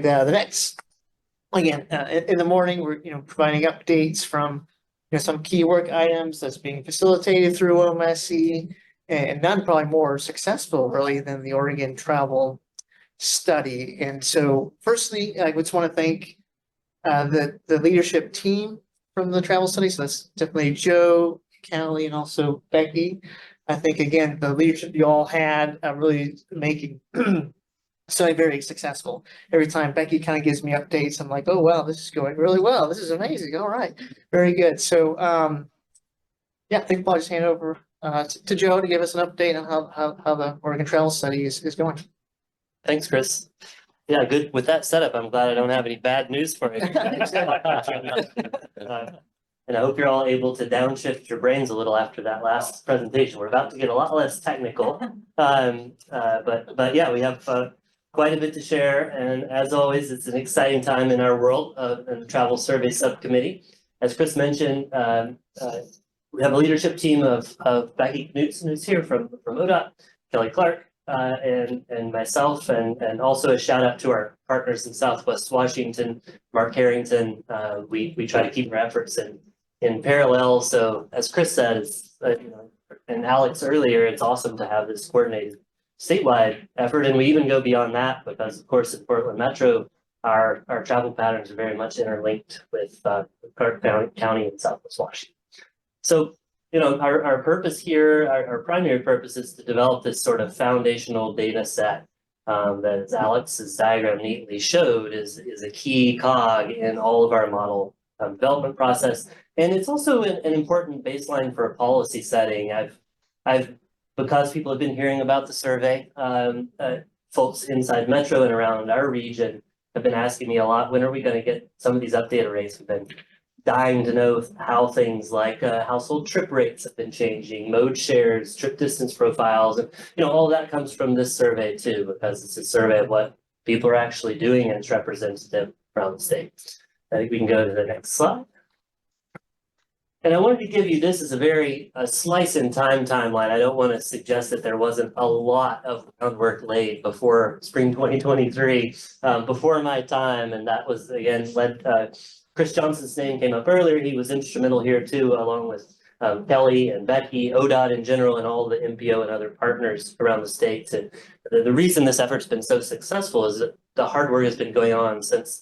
the next, again, in the morning, we're, providing updates from, some key work items that's being facilitated through OMSC, and none probably more successful really than the Oregon travel study. And so firstly, I just want to thank the leadership team from the travel study. So that's definitely Joe, Callie, and also Becky. I think, again, the leadership you all had really making study very successful. Every time Becky kind of gives me updates, I'm like, oh, wow, this is going really well. This is amazing. All right. Very good. So, yeah, I think I'll just hand over to Joe to give us an update on how the Oregon travel study is going. Thanks, Chris. Yeah, good. With that setup, I'm glad I don't have any bad news for you. And I hope you're all able to downshift your brains a little after that last presentation. We're about to get a lot less technical. But yeah, we have quite a bit to share. And as always, it's an exciting time in our world in the Travel Survey Subcommittee. As Chris mentioned, we have a leadership team of Becky Knutson, who's here from ODOT, Kelly Clark, and myself, and also a shout out to our partners in Southwest Washington, Mark Harrington. We try to keep our efforts in parallel. So as Chris said, and Alex earlier, it's awesome to have this coordinated statewide effort, and we even go beyond that because, of course, in Portland Metro, our travel patterns are very much interlinked with Clark County and Southwest Washington. So, our purpose here, our primary purpose is to develop this sort of foundational data set that, as Alex's diagram neatly showed, is a key cog in all of our model development process. And it's also an important baseline for a policy setting. Because people have been hearing about the survey, folks inside Metro and around our region have been asking me a lot, when are we going to get some of these updated rates? We've been dying to know how things like household trip rates have been changing, mode shares, trip distance profiles, and all that comes from this survey too, because it's a survey of what people are actually doing and it's representative around the state. I think we can go to the next slide. And I wanted to give you this as a slice in time timeline. I don't want to suggest that there wasn't a lot of groundwork laid before spring 2023, before my time, and that was again led. Chris Johnson's name came up earlier. He was instrumental here too, along with Kelly and Becky, ODOT in general, and all the MPO and other partners around the state. And the reason this effort's been so successful is that the hard work has been going on since,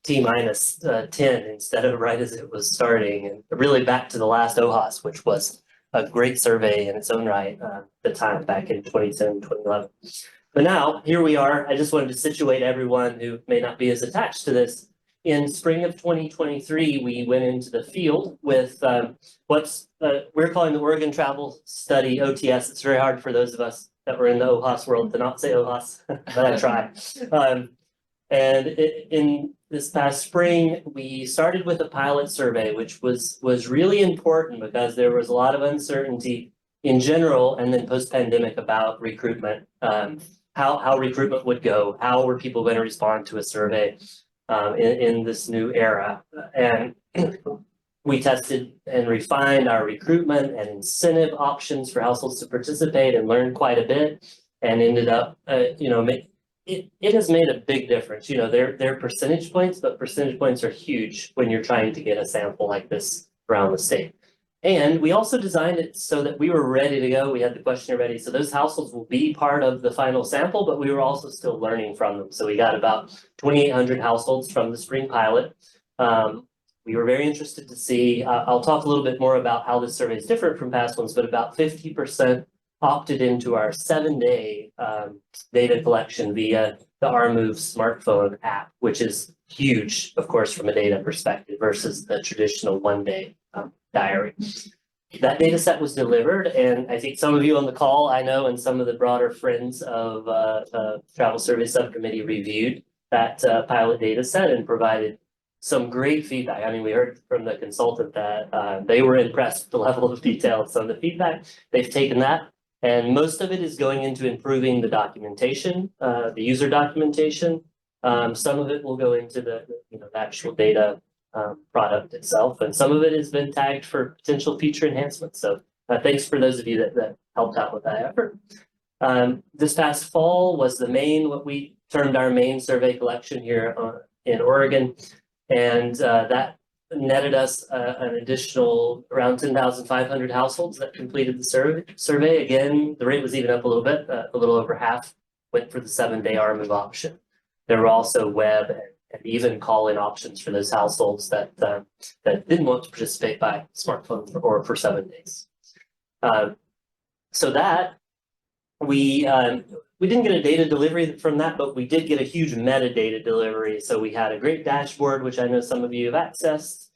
T-minus 10 instead of right as it was starting, and really back to the last OHAS, which was a great survey in its own right at the time back in 2010, 2011. But now, here we are. I just wanted to situate everyone who may not be as attached to this. In spring of 2023, we went into the field with what's we're calling the Oregon Travel Study, OTS. It's very hard for those of us that were in the OHAS world to not say OHAS, but I try. And in this past spring, we started with a pilot survey, which was really important because there was a lot of uncertainty in general and then post-pandemic about recruitment, how recruitment would go, how were people going to respond to a survey in this new era. And we tested and refined our recruitment and incentive options for households to participate and learned quite a bit, and ended up, it has made a big difference. They're percentage points, but percentage points are huge when you're trying to get a sample like this around the state. And we also designed it so that we were ready to go. We had the questionnaire ready. So those households will be part of the final sample, but we were also still learning from them. So we got about 2,800 households from the spring pilot. We were very interested to see, I'll talk a little bit more about how this survey is different from past ones, but about 50% opted into our 7-day data collection via the RMove smartphone app, which is huge, of course, from a data perspective versus the traditional 1-day diary. That data set was delivered, and I think some of you on the call, I know, and some of the broader friends of Travel Survey Subcommittee reviewed that pilot data set and provided some great feedback. I mean, we heard from the consultant that they were impressed with the level of detail of some of the feedback. They've taken that, and most of it is going into improving the documentation, the user documentation. Some of it will go into the actual data product itself, and some of it has been tagged for potential feature enhancements. So thanks for those of you that helped out with that effort. This past fall was what we termed our main survey collection here in Oregon. And that netted us an additional around 10,500 households that completed the survey. Again, the rate was even up a little bit, a little over half went for the 7-day R-move option. There were also web and even call-in options for those households that didn't want to participate by smartphone or for 7 days. So that we didn't get a data delivery from that, but we did get a huge metadata delivery. So we had a great dashboard, which I know some of you have accessed,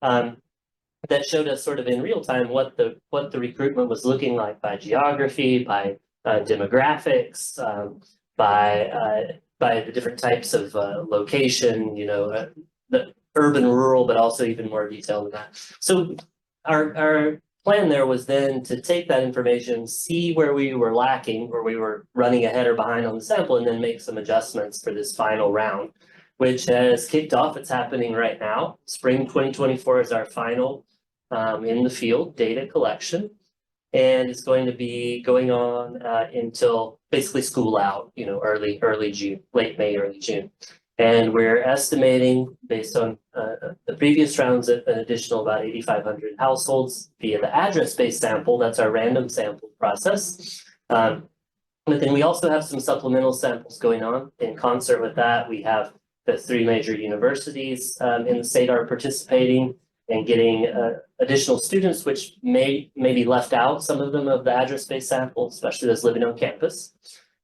that showed us sort of in real time what the recruitment was looking like by geography, by demographics, by the different types of location, the urban, rural, but also even more detailed than that. So our plan there was then to take that information, see where we were lacking, where we were running ahead or behind on the sample, and then make some adjustments for this final round, which has kicked off. It's happening right now. Spring 2024 is our final in the field data collection. And it's going to be going on until basically school out, early June, late May, early June. And we're estimating, based on the previous rounds, an additional about 8,500 households via the address-based sample. That's our random sample process. But then we also have some supplemental samples going on. In concert with that, we have the 3 major universities in the state are participating and getting additional students, which may be left out, some of them, of the address-based sample, especially those living on campus.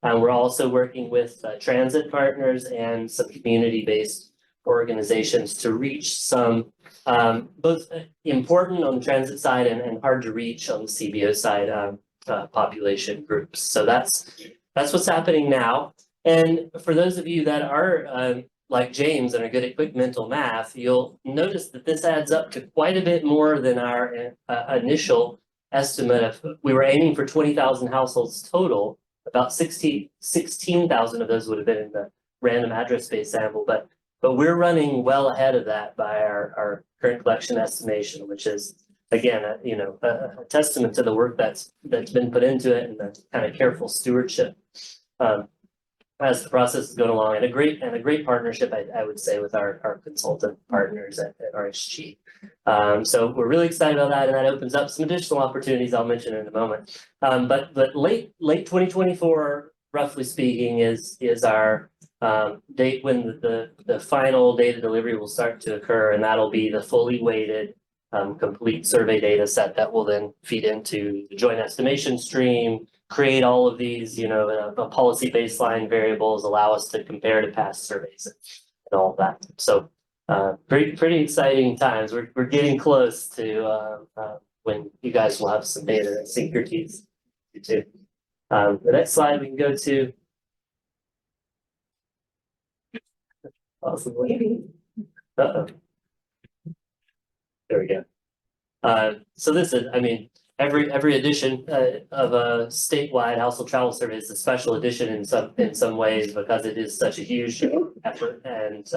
We're also working with transit partners and some community-based organizations to reach some both important on the transit side and hard to reach on the CBO side population groups. So that's what's happening now. And for those of you that are like James and are good at quick mental math, you'll notice that this adds up to quite a bit more than our initial estimate of. We were aiming for 20,000 households total. About 16,000 of those would have been in the random address-based sample, but we're running well ahead of that by our current collection estimation, which is, again, a testament to the work that's been put into it and the kind of careful stewardship as the process is going along, and a great partnership, I would say, with our consultant partners at RSG. So we're really excited about that, and that opens up some additional opportunities I'll mention in a moment. But late 2024, roughly speaking, is our date when the final data delivery will start to occur, and that'll be the fully weighted complete survey data set that will then feed into the joint estimation stream, create all of these, a policy baseline variables, allow us to compare to past surveys and all of that. So pretty exciting times. We're getting close to when you guys will have some data and sink your teeth too. The next slide we can go to. Possibly. Uh-oh. There we go. So this is, every edition of a statewide household travel survey is a special edition in some ways, because it is such a huge effort, and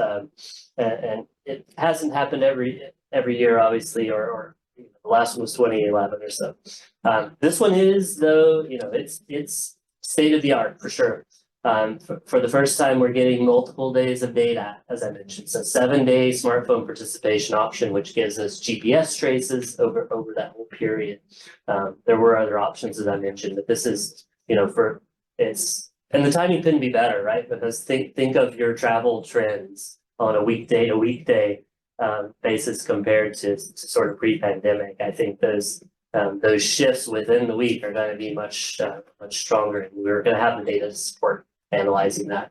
it hasn't happened every year, obviously, or the last one was 2011 or so. This one is, though, it's state of the art for sure. For the first time, we're getting multiple days of data, as I mentioned. So 7-day smartphone participation option, which gives us GPS traces over that whole period. There were other options, as I mentioned, but this is, and the timing couldn't be better, right? Because think of your travel trends on a weekday to weekday basis compared to sort of pre-pandemic. I think those shifts within the week are going to be much stronger, and we're going to have the data to support analyzing that.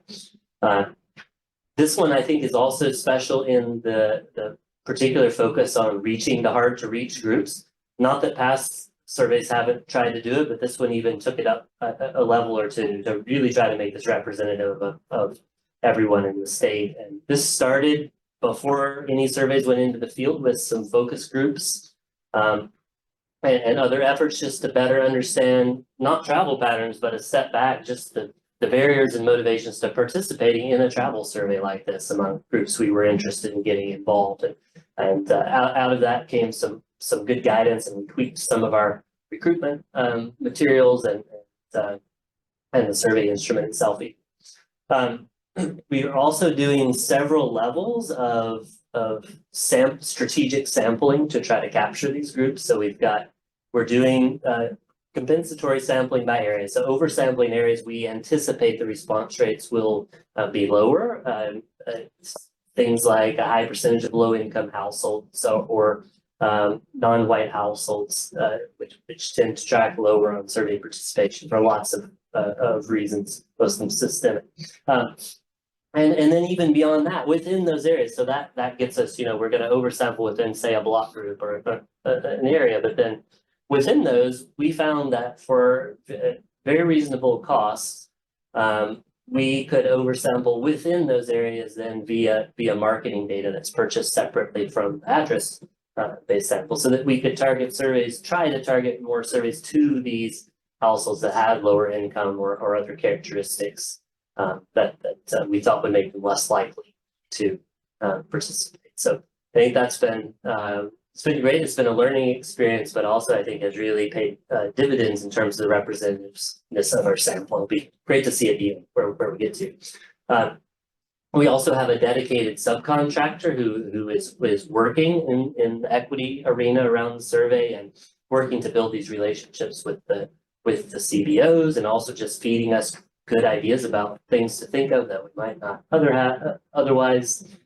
This one, I think, is also special in the particular focus on reaching the hard to reach groups. Not that past surveys haven't tried to do it, but this one even took it up a level or two to really try to make this representative of everyone in the state. And this started before any surveys went into the field, with some focus groups and other efforts just to better understand not travel patterns, but a step back, just the barriers and motivations to participating in a travel survey like this among groups we were interested in getting involved. And out of that came some good guidance, and we tweaked some of our recruitment materials and and the survey instrument itself. We are also doing several levels of strategic sampling to try to capture these groups. So we're doing compensatory sampling by area. So oversampling areas, we anticipate the response rates will be lower. Things like a high percentage of low-income households or non-white households, which tend to track lower on survey participation for lots of reasons, most of them systemic. And then even beyond that, within those areas, so that gets us, we're going to oversample within, say, a block group or an area, but then within those, we found that for very reasonable costs, we could oversample within those areas then via marketing data that's purchased separately from address based samples, so that we could try to target more surveys to these households that have lower income or other characteristics that we thought would make them less likely to participate. So I think that's been it's been great. It's been a learning experience, but also I think has really paid dividends in terms of the representativeness of our sample. It'll be great to see it be where we get to. We also have a dedicated subcontractor who is working in the equity arena around the survey and working to build these relationships with the CBOs, and also just feeding us good ideas about things to think of that we might not otherwise.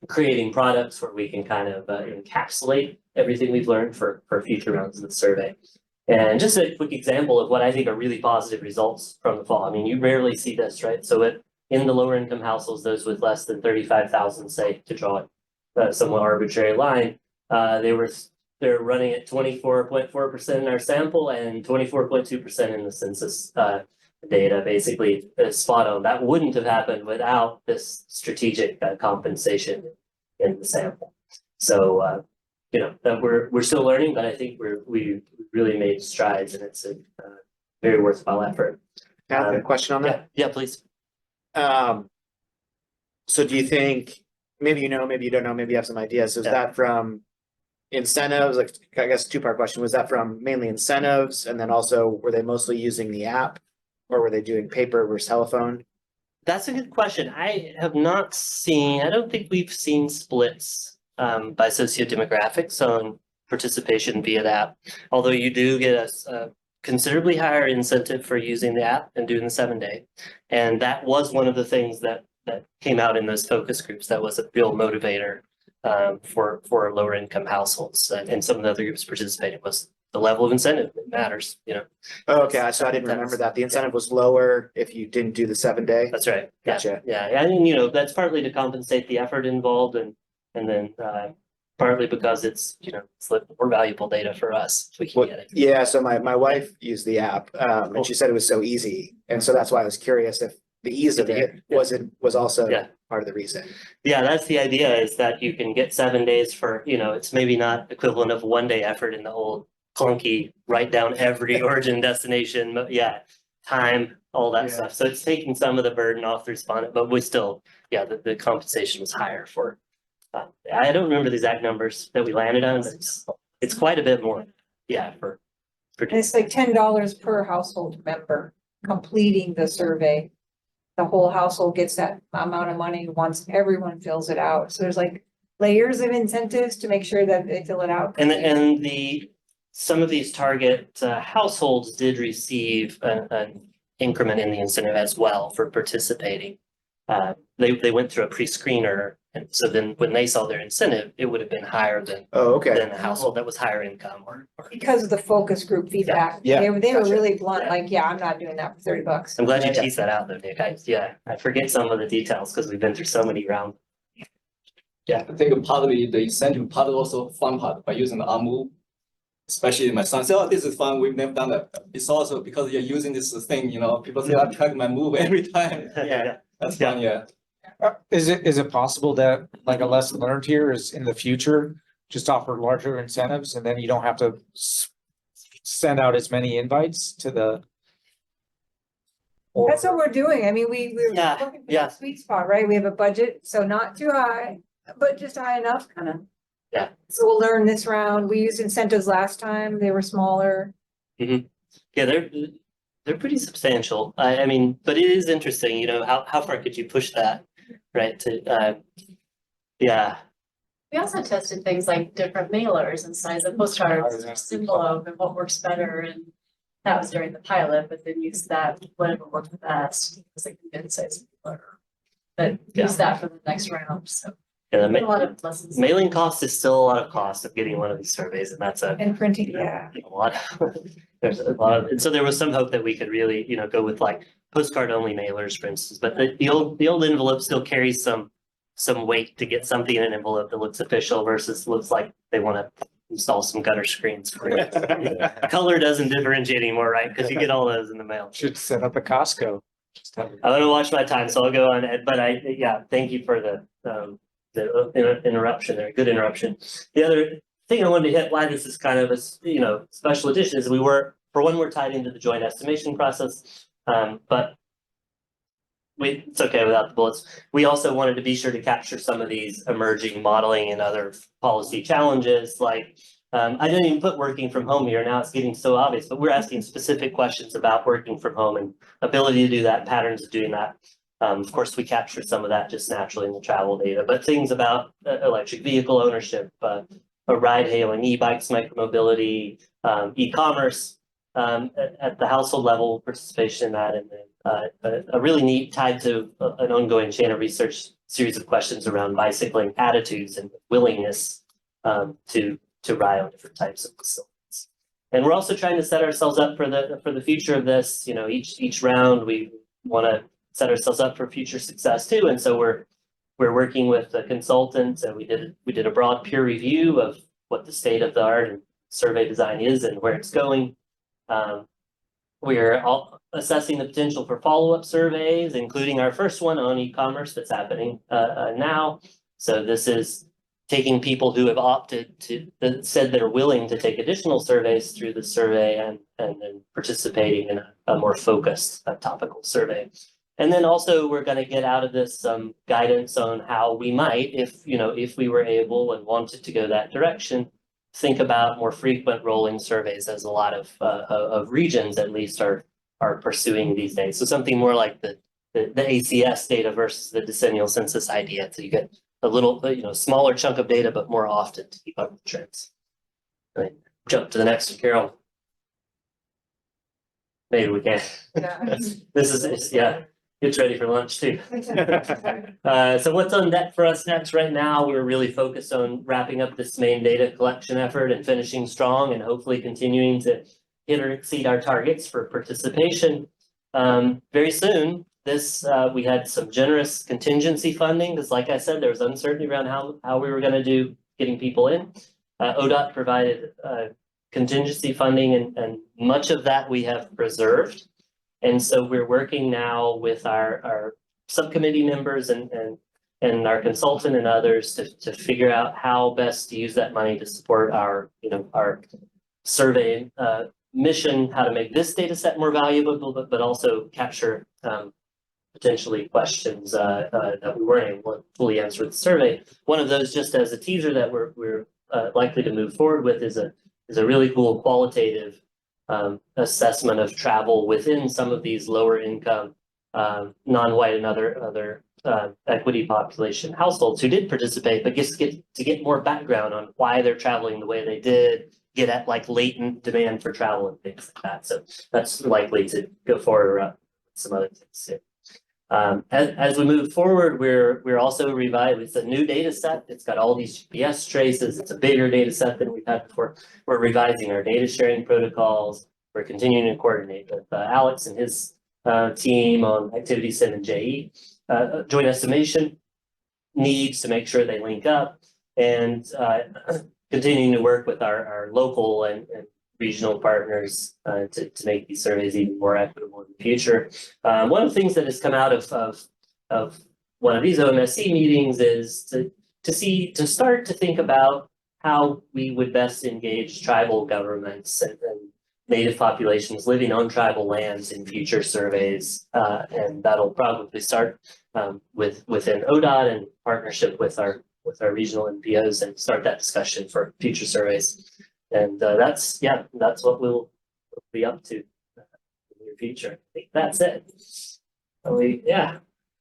Creating products where we can kind of encapsulate everything we've learned for future rounds of the survey. And just a quick example of what I think are really positive results from the fall. I mean, you rarely see this, right? So in the lower income households, those with less than 35,000, say, to draw a somewhat arbitrary line, they're running at 24.4% in our sample and 24.2% in the census data, basically spot on. That wouldn't have happened without this strategic compensation in the sample. So we're still learning, but I think we really made strides, and it's a very worthwhile effort. I have a question on that. Yeah, please. So do you think, maybe you know, maybe you don't know, maybe you have some ideas. Is that from incentives? Like, I guess two-part question. Was that from mainly incentives? And then also, were they mostly using the app, or were they doing paper versus telephone? That's a good question. I don't think we've seen splits by sociodemographics on participation via the app. Although you do get a considerably higher incentive for using the app and doing the 7-day. And that was one of the things that came out in those focus groups. That was a real motivator for lower income households. And some of the other groups participating was the level of incentive that matters, Oh, okay, so I didn't remember that. The incentive was lower if you didn't do the 7-day. That's right. Gotcha. Yeah. I mean, that's partly to compensate the effort involved, and then partly because it's more valuable data for us if we can get it. Yeah, so my wife used the app, and she said it was so easy, and so that's why I was curious if the ease of it was also part of the reason. Yeah, that's the idea, is that you can get 7 days for, it's maybe not equivalent of 1-day effort in the old clunky, write down every origin destination, but time, all that stuff. So it's taking some of the burden off the respondent, but we still, the compensation was higher for, I don't remember the exact numbers that we landed on, but it's quite a bit more. Yeah, for And it's like $10 per household member completing the survey. The whole household gets that amount of money once everyone fills it out. So there's like layers of incentives to make sure that they fill it out. And some of these target households did receive an increment in the incentive as well for participating. They went through a pre-screener, and so then when they saw their incentive, it would have been higher than than a household that was higher income or because of the focus group feedback. Yeah. They were really blunt, like, I'm not doing that for $30. I'm glad you teased that out though, Nick. I forget some of the details because we've been through so many rounds. I think partly the incentive, part also fun part by using the move. Especially my son said, "Oh, this is fun. We've never done that." It's also because you're using this thing, people say, "I track my move every time." That's fun. Yeah. Is it possible that like a lesson learned here is in the future, just offer larger incentives and then you don't have to send out as many invites to the. That's what we're doing. I mean, we're looking for that sweet spot, right? We have a budget, so not too high, but just high enough, kind of. Yeah. So we'll learn this round. We used incentives last time. They were smaller. Yeah, they're pretty substantial. I mean, but it is interesting, you know, how far could you push that, right? Yeah, We also tested things like different mailers and size of postcards, envelope and what works better, and that was during the pilot, but then use that, whatever worked the best, was like a good size mailer. But use that for the next round, so yeah, a lot of lessons. mailing cost is still a lot of cost of getting one of these surveys, and that's a And printing, yeah. lot. There's a lot of, and so there was some hope that we could really, you know, go with like postcard only mailers, for instance, but the old envelope still carries some weight to get something in an envelope that looks official versus looks like they want to install some gutter screens for you. Color doesn't differentiate anymore, right? Because you get all those in the mail. Should set up a Costco. Just have it. I'm gonna watch my time, so I'll go on, but yeah, thank you for the interruption there, good interruption. The other thing I wanted to hit, why this is kind of a, you know, special edition is we're tied into the joint estimation process, but it's okay without the bullets. We also wanted to be sure to capture some of these emerging modeling and other policy challenges, like, I didn't even put working from home here, now it's getting so obvious, but we're asking specific questions about working from home and ability to do that, patterns of doing that. Of course, we capture some of that just naturally in the travel data, but things about electric vehicle ownership, a ride hailing, e-bikes, micromobility, e-commerce, at the household level, participation in that, and then a really neat tied to an ongoing chain of research series of questions around bicycling attitudes and willingness to ride on different types of facilities. And we're also trying to set ourselves up for the future of this. You know, each round we want to set ourselves up for future success too. And so we're working with a consultant, and we did a broad peer review of what the state of the art and survey design is and where it's going. We're all assessing the potential for follow-up surveys, including our first one on e-commerce that's happening now. So this is taking people who have opted to, that said they're willing to take additional surveys through the survey and then participating in a more focused topical survey. And then also we're going to get out of this some guidance on how we might, if we were able and wanted to go that direction, think about more frequent rolling surveys, as a lot of regions at least are pursuing these days. So something more like the ACS data versus the decennial census idea. So you get a little, smaller chunk of data, but more often to keep up with trends. Right. Jump to the next one, Carol. Maybe we can. This is, yeah, it's ready for lunch too. So what's on deck for us next? Right now, we're really focused on wrapping up this main data collection effort and finishing strong and hopefully continuing to hit or exceed our targets for participation. Very soon, we had some generous contingency funding, because like I said, there was uncertainty around how we were going to do getting people in. ODOT provided contingency funding, and much of that we have preserved. And so we're working now with our subcommittee members and our consultant and others to figure out how best to use that money to support our survey mission, how to make this data set more valuable, but also capture potentially questions that we weren't able to fully answer with the survey. One of those, just as a teaser, that we're likely to move forward with is a really cool qualitative assessment of travel within some of these lower income, non-white and other equity population households who did participate, but just to get more background on why they're traveling the way they did, get at like latent demand for travel and things like that. So that's likely to go forward with some other things too. As we move forward, we're also revising. It's a new data set. It's got all these GPS traces. It's a bigger data set than we've had before. We're revising our data sharing protocols. We're continuing to coordinate with Alex and his team on activity sim and JE, joint estimation needs to make sure they link up, and continuing to work with our local and regional partners to make these surveys even more equitable in the future. One of the things that has come out of one of these OMSC meetings is to start to think about how we would best engage tribal governments and native populations living on tribal lands in future surveys. And that'll probably start within ODOT and partnership with our regional NPOs, and start that discussion for future surveys. And that's what we'll be up to in the near near future. I think that's it. So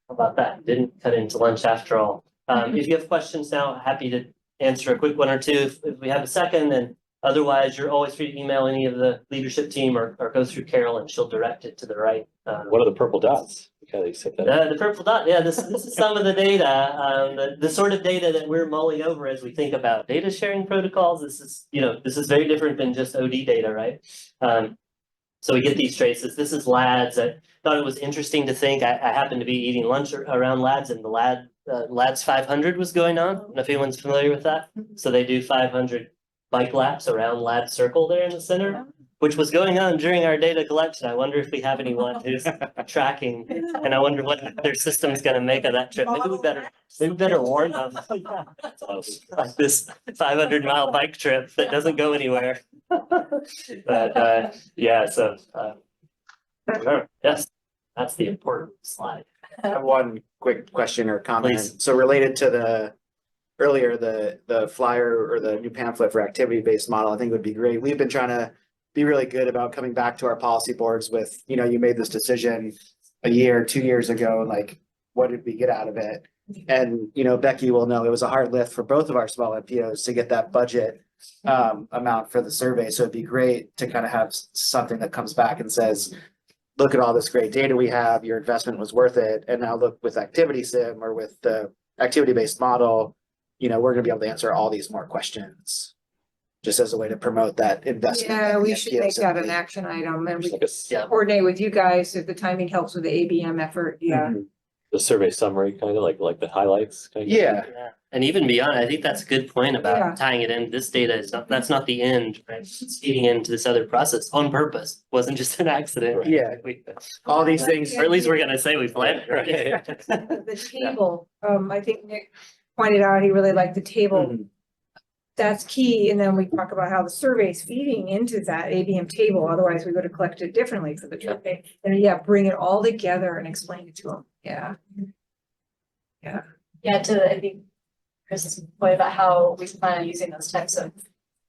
how about that? Didn't cut into lunch after all. If you have questions now, happy to answer a quick one or two if we have a second, and otherwise, you're always free to email any of the leadership team or go through Carol and she'll direct it to the right. What are the purple dots? Okay, accept that. The purple dot, this is some of the data, the sort of data that we're mulling over as we think about data sharing protocols. This is very different than just OD data, right? So we get these traces. This is LADS. I thought it was interesting to think. I happened to be eating lunch around LADS, and the LADS 500 was going on. I don't know if anyone's familiar with that. So they do 500 bike laps around LADS Circle there in the center, which was going on during our data collection. I wonder if we have anyone who's tracking, and I wonder what their system's gonna make of that trip. Maybe we better warn them. Like this 500-mile bike trip that doesn't go anywhere. But yes, that's the important slide. I have one quick question or comment. Please. So related to the flyer or the new pamphlet for activity-based model, I think would be great. We've been trying to be really good about coming back to our policy boards with, you made this decision a year, 2 years ago, like, what did we get out of it? And, Becky will know it was a hard lift for both of our small NPOs to get that budget amount for the survey. So it'd be great to kind of have something that comes back and says, look at all this great data we have, your investment was worth it. And now look with Activity Sim or with the activity-based model, we're gonna be able to answer all these more questions. Just as a way to promote that investment. Yeah, in we the should make NPOs that and an action item and we Just like Yeah. coordinate with you guys if the timing helps with the ABM effort. Yeah. the survey summary, kind of like the highlights. Kind of. Yeah, And even beyond, I think that's a good point Yeah. about tying it in. This data that's not the end, right? It's feeding into this other process on purpose. Wasn't just an accident. Right. yeah, all these things. Or at least we're gonna say we planned it, right? The table, I think Nick pointed out, he really liked the table. Mhm. That's key. And then we talk about how the survey is feeding into that ABM table. Otherwise we would have collected it differently for the survey. And bring it all together and explain it to them. Yeah. Yeah, to, I think, Chris's point about how we plan on using those types of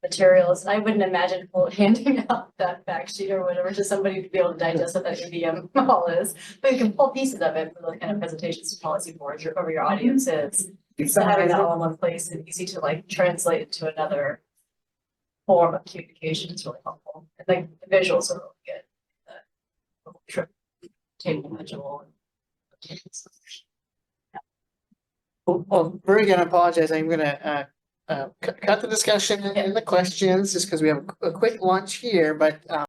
materials, I wouldn't imagine handing out that fact sheet or whatever to somebody to be able to digest what that ABM all is. But you can pull pieces of it for those kind of presentations to policy boards or your audiences. So having that all in one place and easy to like translate into another form of communication is really helpful. And like the visuals are really good. The trip table visual. Well, very good. I apologize. I'm gonna cut the discussion and the questions just because we have a quick lunch here, but